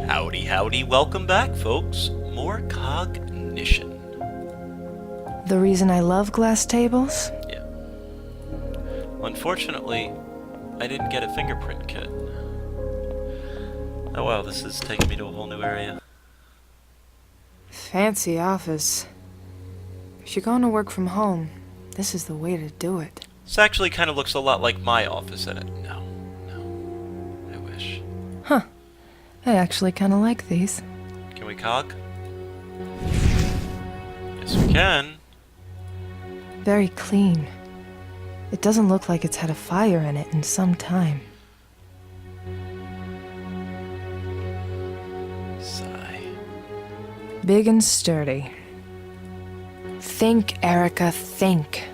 Howdy, howdy, welcome back, folks. More Cognition. The reason I love glass tables? Yeah. Unfortunately, I didn't get a fingerprint kit. Oh wow, this is taking me to a whole new area. Fancy office. If you're going to work from home, this is the way to do it. This actually kind of looks a lot like my office at it. No. I wish. Huh. I actually kind of like these. Can we cog? Yes, we can. Very clean. It doesn't look like it's had a fire in it in some time. Sigh. Big and sturdy. Think, Erica, think.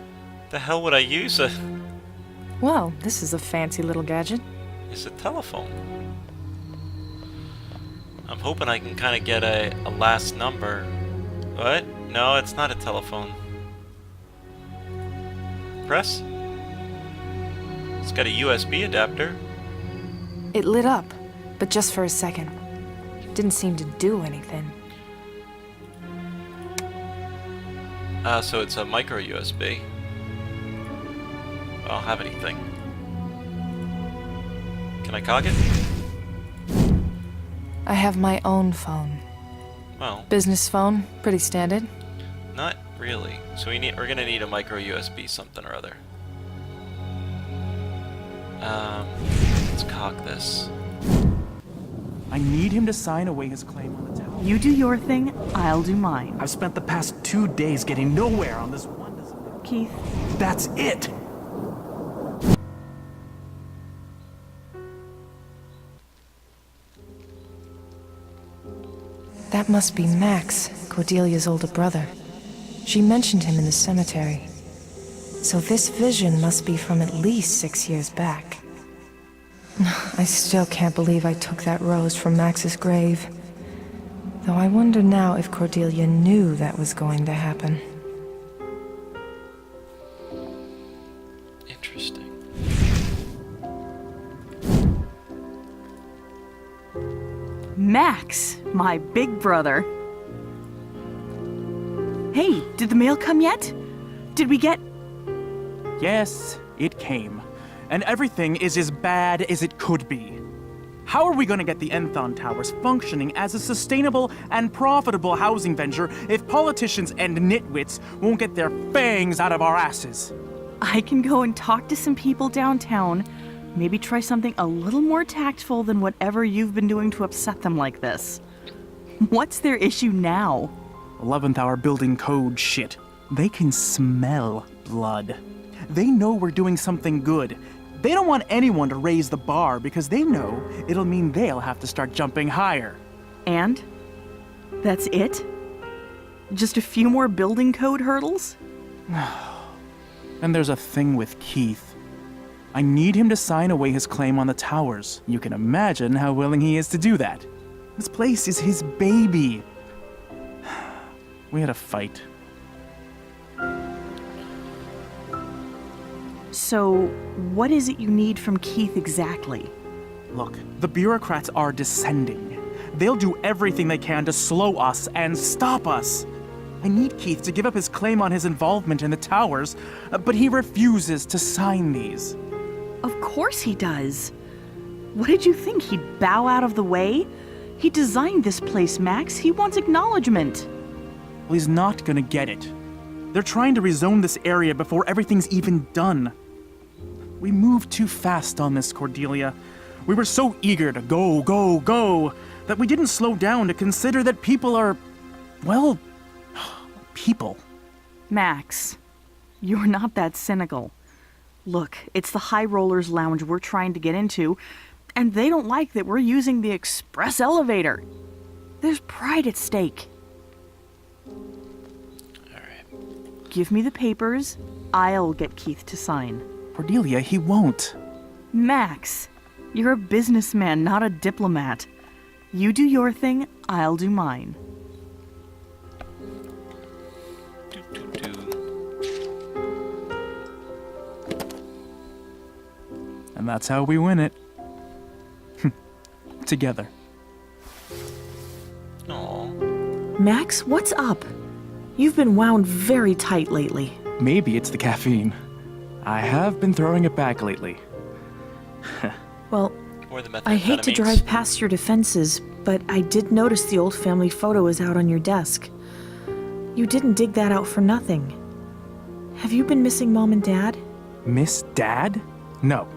The hell would I use a... Well, this is a fancy little gadget. It's a telephone. I'm hoping I can kind of get a last number. What? No, it's not a telephone. Press? It's got a USB adapter. It lit up, but just for a second. Didn't seem to do anything. So it's a micro USB. I don't have anything. Can I cog it? I have my own phone. Well, Business phone, pretty standard. not really. So we're gonna need a micro USB something or other. Let's cog this. I need him to sign away his claim on the tower. You do your thing, I'll do mine. I've spent the past 2 days getting nowhere on this one. Keith, That's it! That must be Max, Cordelia's older brother. She mentioned him in the cemetery. So this vision must be from at least 6 years back. I still can't believe I took that rose from Max's grave. Though I wonder now if Cordelia knew that was going to happen. Interesting. Max, my big brother. Hey, did the mail come yet? Did we get... Yes, it came. And everything is as bad as it could be. How are we going to get the Enthon Towers functioning as a sustainable and profitable housing venture if politicians and nitwits won't get their fangs out of our asses? I can go and talk to some people downtown. Maybe try something a little more tactful than whatever you've been doing to upset them like this. What's their issue now? 11th hour building code shit. They can smell blood. They know we're doing something good. They don't want anyone to raise the bar because they know it'll mean they'll have to start jumping higher. And? That's it? Just a few more building code hurdles? And there's a thing with Keith. I need him to sign away his claim on the towers. You can imagine how willing he is to do that. This place is his baby. We had a fight. So, what is it you need from Keith exactly? Look, the bureaucrats are descending. They'll do everything they can to slow us and stop us. I need Keith to give up his claim on his involvement in the towers, but he refuses to sign these. Of course he does. What did you think? He'd bow out of the way? He designed this place, Max. He wants acknowledgement. Well, he's not gonna get it. They're trying to rezone this area before everything's even done. We moved too fast on this, Cordelia. We were so eager to go, go, go, that we didn't slow down to consider that people are, well, people. Max, you're not that cynical. Look, it's the High Rollers Lounge we're trying to get into, and they don't like that we're using the express elevator. There's pride at stake. Alright. Give me the papers. I'll get Keith to sign. Cordelia, he won't. Max, you're a businessman, not a diplomat. You do your thing, I'll do mine. And that's how we win it. Together. Aw. Max, what's up? You've been wound very tight lately. Maybe it's the caffeine. I have been throwing it back lately. Well, Or the I hate to methamphetamines. drive past your defenses, but I did notice the old family photo is out on your desk. You didn't dig that out for nothing. Have you been missing Mom and Dad? Miss Dad? No.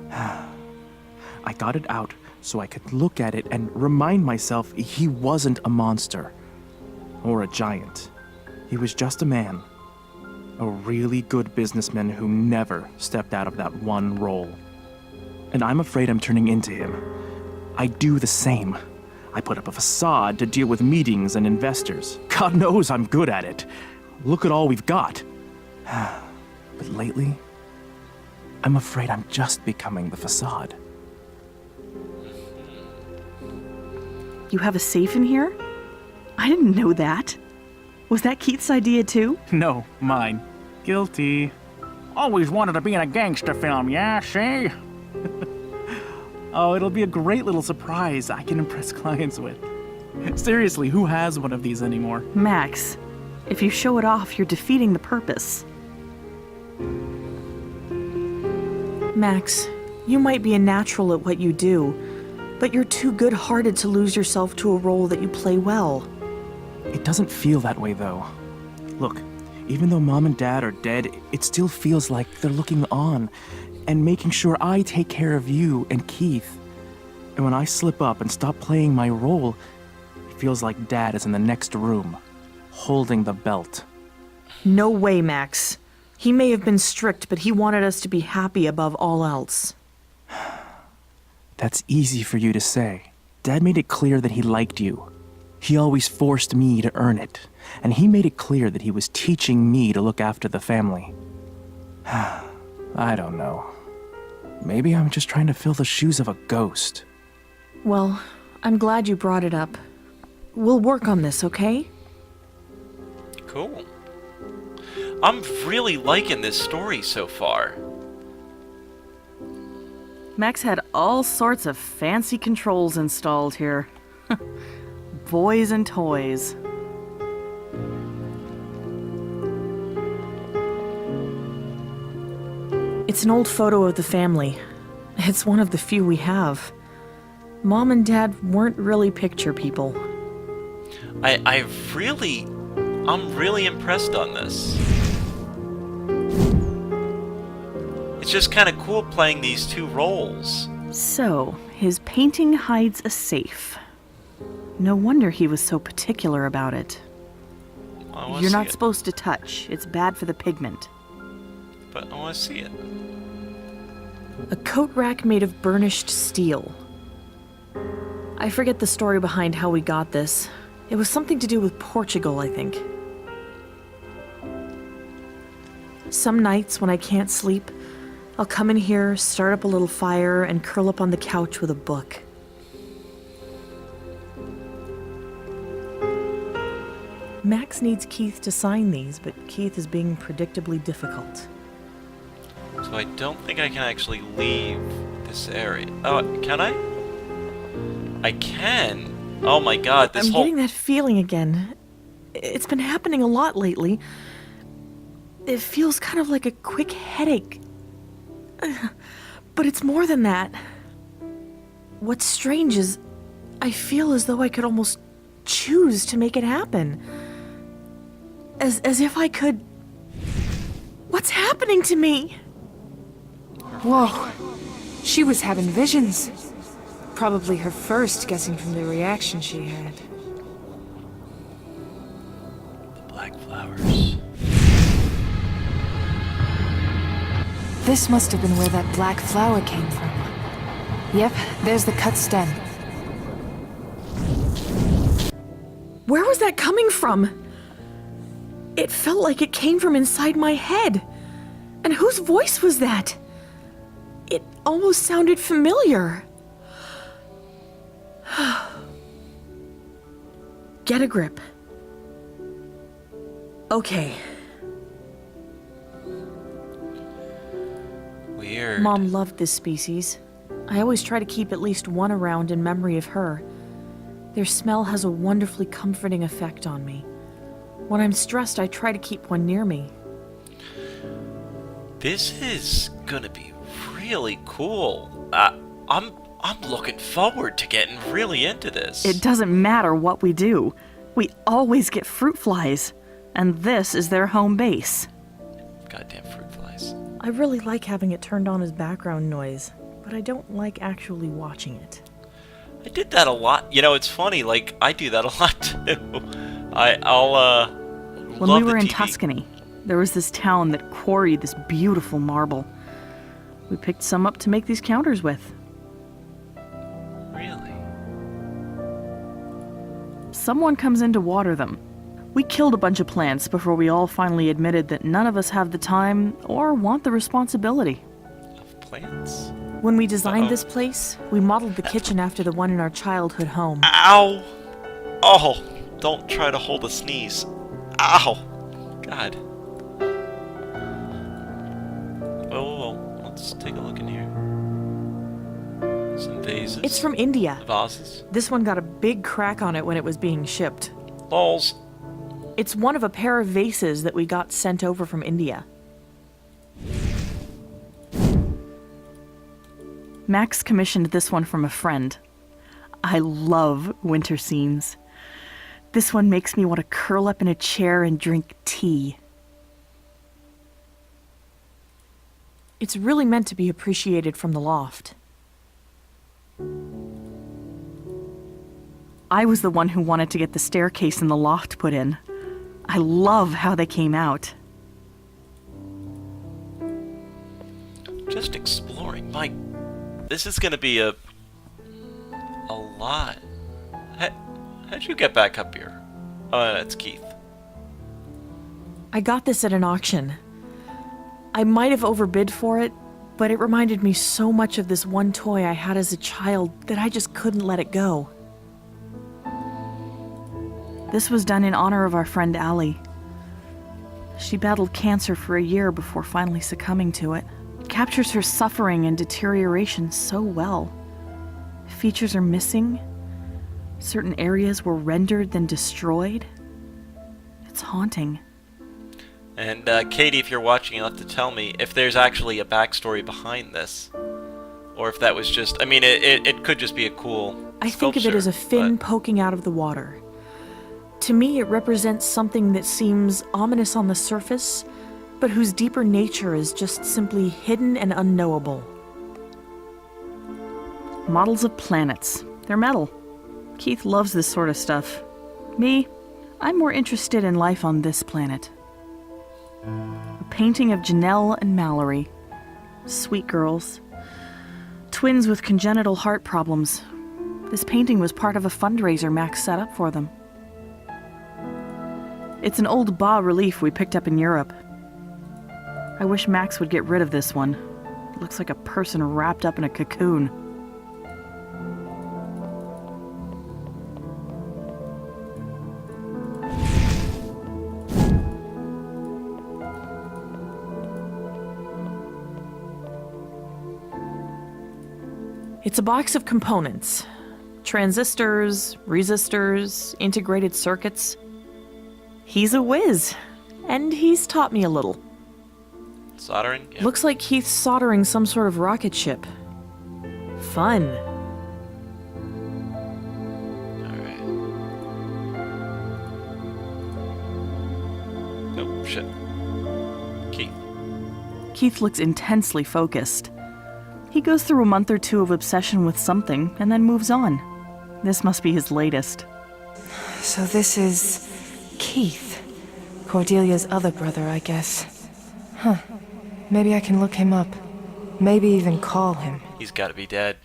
I got it out so I could look at it and remind myself he wasn't a monster. Or a giant. He was just a man. A really good businessman who never stepped out of that one role. And I'm afraid I'm turning into him. I do the same. I put up a facade to deal with meetings and investors. God knows I'm good at it. Look at all we've got. But lately, I'm afraid I'm just becoming the facade. You have a safe in here? I didn't know that. Was that Keith's idea too? No, mine. Guilty. Always wanted to be in a gangster film, yeah, see? Oh, it'll be a great little surprise I can impress clients with. Seriously, who has one of these anymore? Max, if you show it off, you're defeating the purpose. Max, you might be a natural at what you do, but you're too good-hearted to lose yourself to a role that you play well. It doesn't feel that way, though. Look, even though Mom and Dad are dead, it still feels like they're looking on and making sure I take care of you and Keith. And when I slip up and stop playing my role, it feels like Dad is in the next room, holding the belt. No way, Max. He may have been strict, but he wanted us to be happy above all else. That's easy for you to say. Dad made it clear that he liked you. He always forced me to earn it, and he made it clear that he was teaching me to look after the family. I don't know. Maybe I'm just trying to fill the shoes of a ghost. Well, I'm glad you brought it up. We'll work on this, okay? Cool. I'm really liking this story so far. Max had all sorts of fancy controls installed here. Boys and toys. It's an old photo of the family. It's one of the few we have. Mom and Dad weren't really picture people. I'm really impressed on this. It's just kind of cool playing these two roles. So, his painting hides a safe. No wonder he was so particular about it. I wanna You're see not it, supposed to touch. It's bad for the pigment. but I want to see it. A coat rack made of burnished steel. I forget the story behind how we got this. It was something to do with Portugal, I think. Some nights when I can't sleep, I'll come in here, start up a little fire, and curl up on the couch with a book. Max needs Keith to sign these, but Keith is being predictably difficult. So I don't think I can actually leave this area. Oh, can I? I can. Oh my god, this I'm whole... getting that feeling again. It's been happening a lot lately. It feels kind of like a quick headache. But it's more than that. What's strange is I feel as though I could almost choose to make it happen. As if I could... What's happening to me? Whoa. She was having visions. Probably her first, guessing from the reaction she had. The black flowers. This must have been where that black flower came from. Yep, there's the cut stem. Where was that coming from? It felt like it came from inside my head. And whose voice was that? It almost sounded familiar. Get a grip. Okay. Weird. Mom loved this species. I always try to keep at least one around in memory of her. Their smell has a wonderfully comforting effect on me. When I'm stressed, I try to keep one near me. This is gonna be really cool. I'm looking forward to getting really into this. It doesn't matter what we do. We always get fruit flies, and this is their home base. Goddamn fruit flies. I really like having it turned on as background noise, but I don't like actually watching it. I did that a lot. You know, it's funny. Like I do that a lot too. When we were in Tuscany, there was this town that quarried this beautiful marble. We picked some up to make these counters with. Really? Someone comes in to water them. We killed a bunch of plants before we all finally admitted that none of us have the time or want the responsibility. Of plants? When we designed this place, we modeled the kitchen after the one in our childhood home. Ow! Oh! Don't try to hold a sneeze. Ow! God. Oh, let's take a look in here. Some vases. It's from India. Vases. This one got a big crack on it when it was being shipped. Lols. It's one of a pair of vases that we got sent over from India. Max commissioned this one from a friend. I love winter scenes. This one makes me want to curl up in a chair and drink tea. It's really meant to be appreciated from the loft. I was the one who wanted to get the staircase in the loft put in. I love how they came out. Just exploring. This is gonna be a lot. How'd you get back up here? Oh, that's Keith. I got this at an auction. I might have overbid for it, but it reminded me so much of this one toy I had as a child that I just couldn't let it go. This was done in honor of our friend Allie. She battled cancer for a year before finally succumbing to it. It captures her suffering and deterioration so well. Features are missing. Certain areas were rendered, then destroyed. It's haunting. And Katie, if you're watching, you'll have to tell me if there's actually a backstory behind this. Or if that was just... I mean, it could just be a cool I think of it as a fin poking out of the water. To me, it represents something that seems ominous on the surface, but whose deeper nature is just simply hidden and unknowable. Models of planets. They're metal. Keith loves this sort of stuff. Me, I'm more interested in life on this planet. A painting of Janelle and Mallory. Sweet girls. Twins with congenital heart problems. This painting was part of a fundraiser Max set up for them. It's an old bas-relief we picked up in Europe. I wish Max would get rid of this one. It looks like a person wrapped up in a cocoon. It's a box of components. Transistors, resistors, integrated circuits. He's a whiz, and he's taught me a little. Soldering? Yeah. Looks like Keith's soldering some sort of rocket ship. Fun. Alright. Oh, shit. Keith. Keith looks intensely focused. He goes through a month or two of obsession with something and then moves on. This must be his latest. So this is Keith, Cordelia's other brother, I guess. Huh. Maybe I can look him up. Maybe even call him. He's gotta be dead.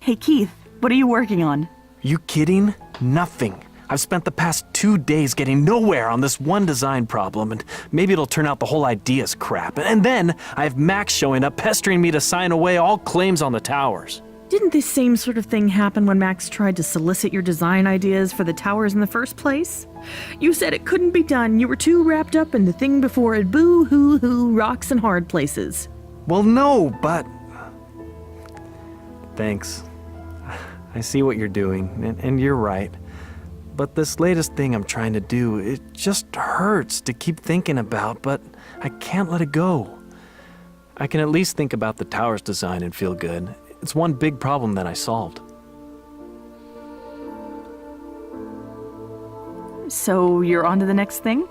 Hey Keith, what are you working on? You kidding? Nothing. I've spent the past 2 days getting nowhere on this one design problem, and maybe it'll turn out the whole idea's crap. And then I have Max showing up pestering me to sign away all claims on the towers. Didn't this same sort of thing happen when Max tried to solicit your design ideas for the towers in the first place? You said it couldn't be done. You were too wrapped up in the thing before it. Boo-hoo-hoo, rocks and hard places. Well, no, but... Thanks. I see what you're doing, and you're right. But this latest thing I'm trying to do, it just hurts to keep thinking about, but I can't let it go. I can at least think about the tower's design and feel good. It's one big problem that I solved. So you're on to the next thing?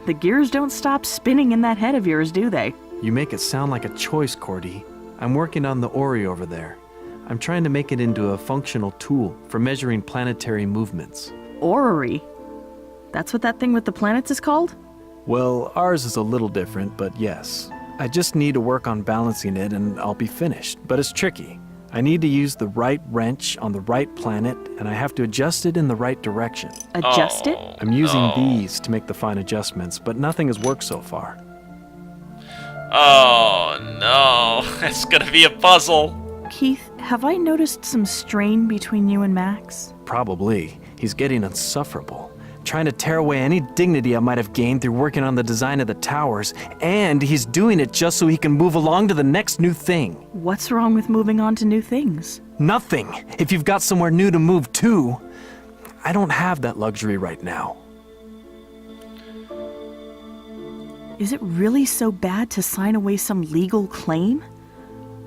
The gears don't stop spinning in that head of yours, do they? You make it sound like a choice, Cordy. I'm working on the Ori over there. I'm trying to make it into a functional tool for measuring planetary movements. Orrery? That's what that thing with the planets is called? Well, ours is a little different, but yes. I just need to work on balancing it and I'll be finished, but it's tricky. I need to use the right wrench on the right planet, and I have to adjust it in the right direction. Adjust it? I'm using these to make the fine adjustments, but nothing has worked so far. Oh no, it's gonna be a puzzle. Keith, have I noticed some strain between you and Max? Probably. He's getting insufferable, trying to tear away any dignity I might have gained through working on the design of the towers, and he's doing it just so he can move along to the next new thing. What's wrong with moving on to new things? Nothing, if you've got somewhere new to move to. I don't have that luxury right now. Is it really so bad to sign away some legal claim?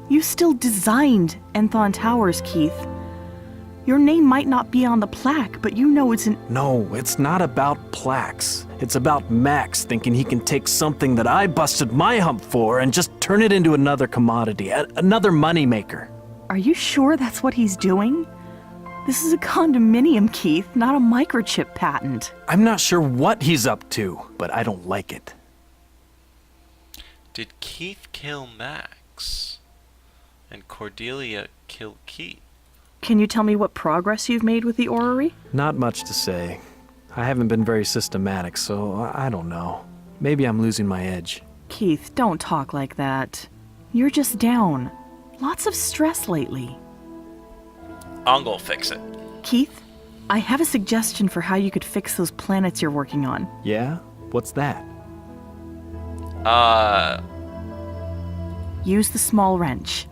You still designed Enthon Towers, Keith. Your name might not be on the plaque, but you know it's an... No, it's not about plaques. It's about Max thinking he can take something that I busted my hump for and just turn it into another commodity, another moneymaker. Are you sure that's what he's doing? This is a condominium, Keith, not a microchip patent. I'm not sure what he's up to, but I don't like it. Did Keith kill Max? And Cordelia kill Keith? Can you tell me what progress you've made with the orrery? Not much to say. I haven't been very systematic, so I don't know. Maybe I'm losing my edge. Keith, don't talk like that. You're just down. Lots of stress lately. I'm gonna fix it. Keith, I have a suggestion for how you could fix those planets you're working on. Yeah? What's that? Use the small wrench.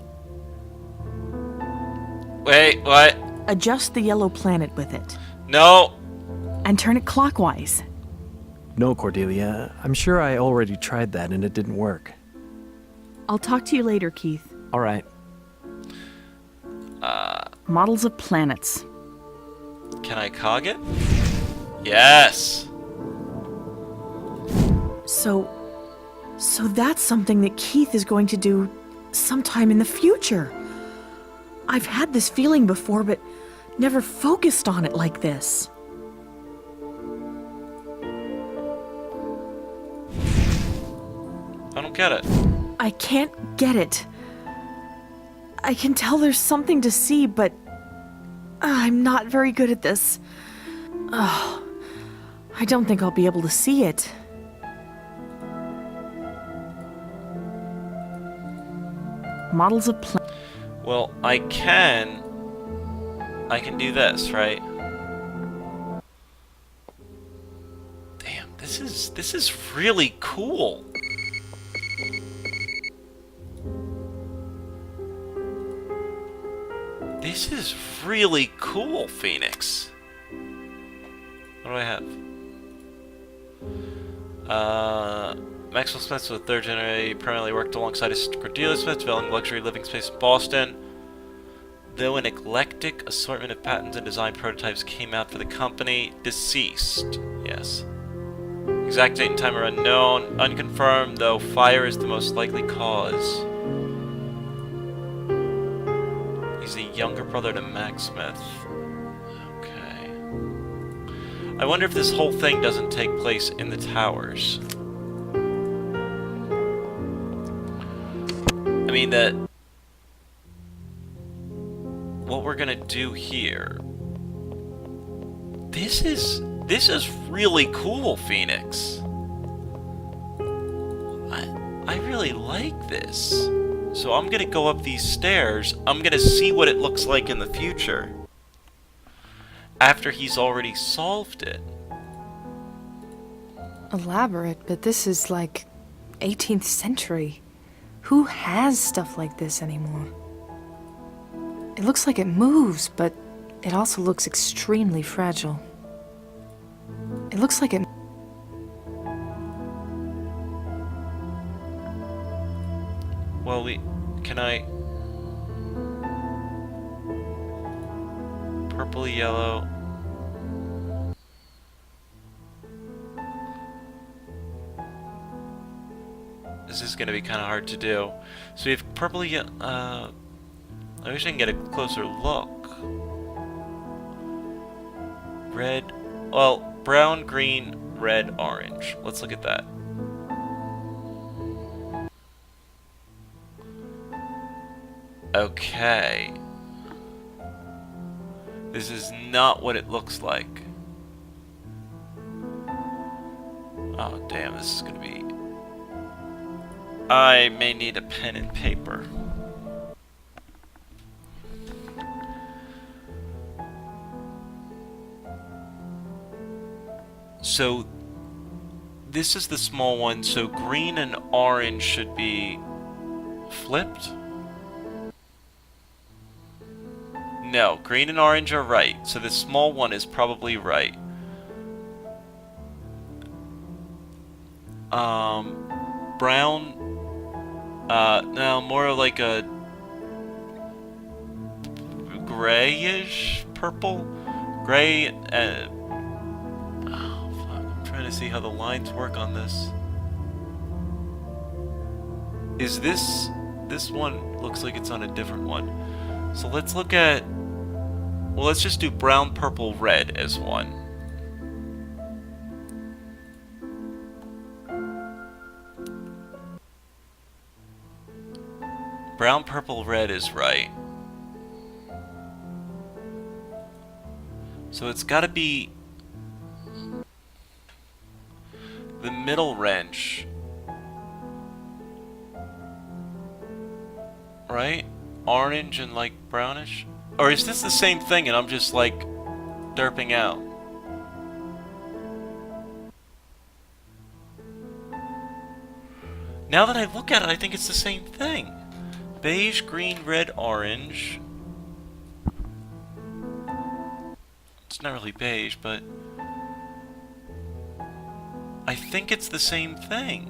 Wait, what? Adjust the yellow planet with it. No! And turn it clockwise. No, Cordelia. I'm sure I already tried that and it didn't work. I'll talk to you later, Keith. All right. Models of planets. Can I cog it? Yes! So that's something that Keith is going to do sometime in the future. I've had this feeling before, but never focused on it like this. I don't get it. I can't get it. I can tell there's something to see, but I'm not very good at this. Oh, I don't think I'll be able to see it. Models of planets. Well, I can do this, right? Damn, this is really cool. This is really cool, Phoenix. What do I have? Maxwell Smith was a third generation. He primarily worked alongside his Cordelia Smith, developing luxury living space in Boston. Though an eclectic assortment of patents and design prototypes came out for the company, deceased. Yes. Exact date and time are unknown. Unconfirmed, though fire is the most likely cause. He's the younger brother to Max Smith. Okay. I wonder if this whole thing doesn't take place in the towers. I mean, that... what we're gonna do here... This is really cool, Phoenix. I really like this. So I'm gonna go up these stairs. I'm gonna see what it looks like in the future. After he's already solved it. Elaborate, but this is like 18th century. Who has stuff like this anymore? It looks like it moves, but it also looks extremely fragile. It looks like it... Well, can I... Purple, yellow... This is going to be kind of hard to do. So we have purple, I wish I can get a closer look. Red, well, brown, green, red, orange. Let's look at that. Okay. This is not what it looks like. Oh, damn, this is going to be... I may need a pen and paper. So, this is the small one, so green and orange should be flipped? No, green and orange are right, so the small one is probably right. Brown, no, more like a grayish purple? Gray, oh, fuck, I'm trying to see how the lines work on this. Is this one looks like it's on a different one. So let's look at, well, let's just do brown, purple, red as one. Brown, purple, red is right. So it's got to be the middle wrench. Right? Orange and like brownish? Or is this the same thing and I'm just like derping out? Now that I look at it, I think it's the same thing. Beige, green, red, orange. It's not really beige, but I think it's the same thing.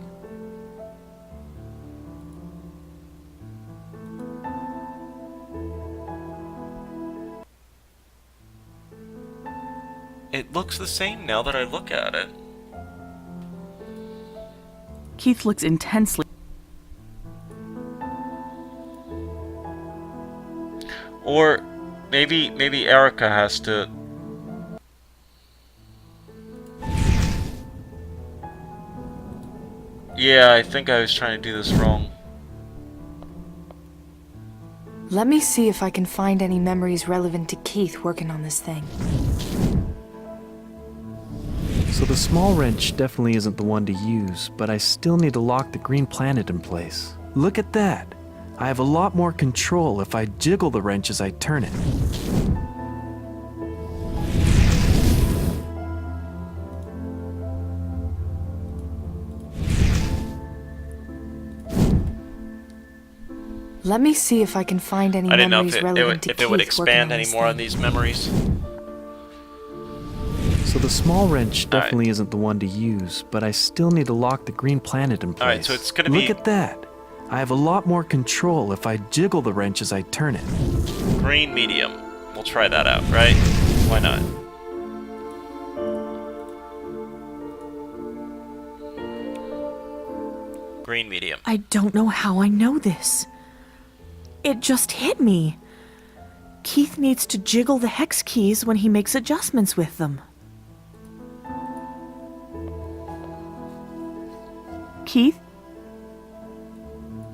It looks the same now that I look at it. Keith looks intensely. Or maybe Erica has to... Yeah, I think I was trying to do this wrong. Let me see if I can find any memories relevant to Keith working on this thing. So the small wrench definitely isn't the one to use, but I still need to lock the green planet in place. Look at that! I have a lot more control if I jiggle the wrench as I turn it. Let me see if I can find any I didn't know memories relevant to if it would Keith working expand on any this more on thing. these memories. So the small wrench definitely isn't the one to use, but I still need to lock the green planet in place. Alright, so it's gonna be... Look at that! I have a lot more control if I jiggle the wrench as I turn it. Green, medium. We'll try that out, right? Why not? Green, medium. I don't know how I know this. It just hit me. Keith needs to jiggle the hex keys when he makes adjustments with them. Keith?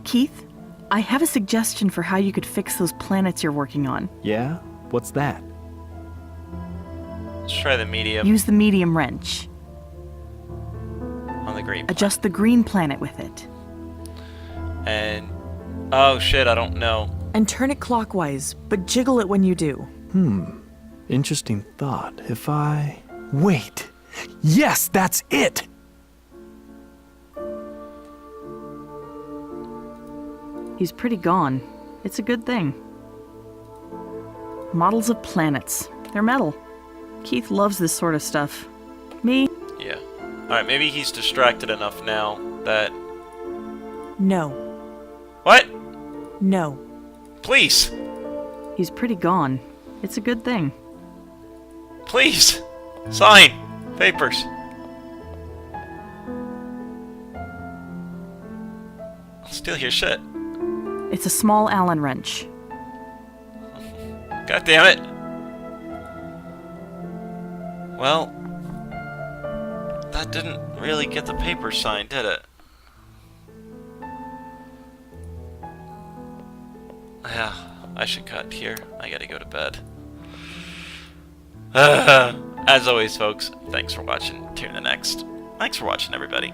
Keith, I have a suggestion for how you could fix those planets you're working on. Yeah? What's that? Let's try the medium Use the medium wrench. on the green. Adjust the green planet with it. And... oh shit, I don't know. And turn it clockwise, but jiggle it when you do. Interesting thought. If I... Wait! Yes, that's it! He's pretty gone. It's a good thing. Models of planets. They're metal. Keith loves this sort of stuff. Me? Yeah. Alright, maybe he's distracted enough now that... No. What? No. Please! He's pretty gone. It's a good thing. Please! Sign! Papers! I'll steal your shit. It's a small Allen wrench. God damn it! Well, that didn't really get the paper signed, did it? Yeah, I should cut here. I gotta go to bed. As always, folks, thanks for watching. Tune in the next. Thanks for watching, everybody.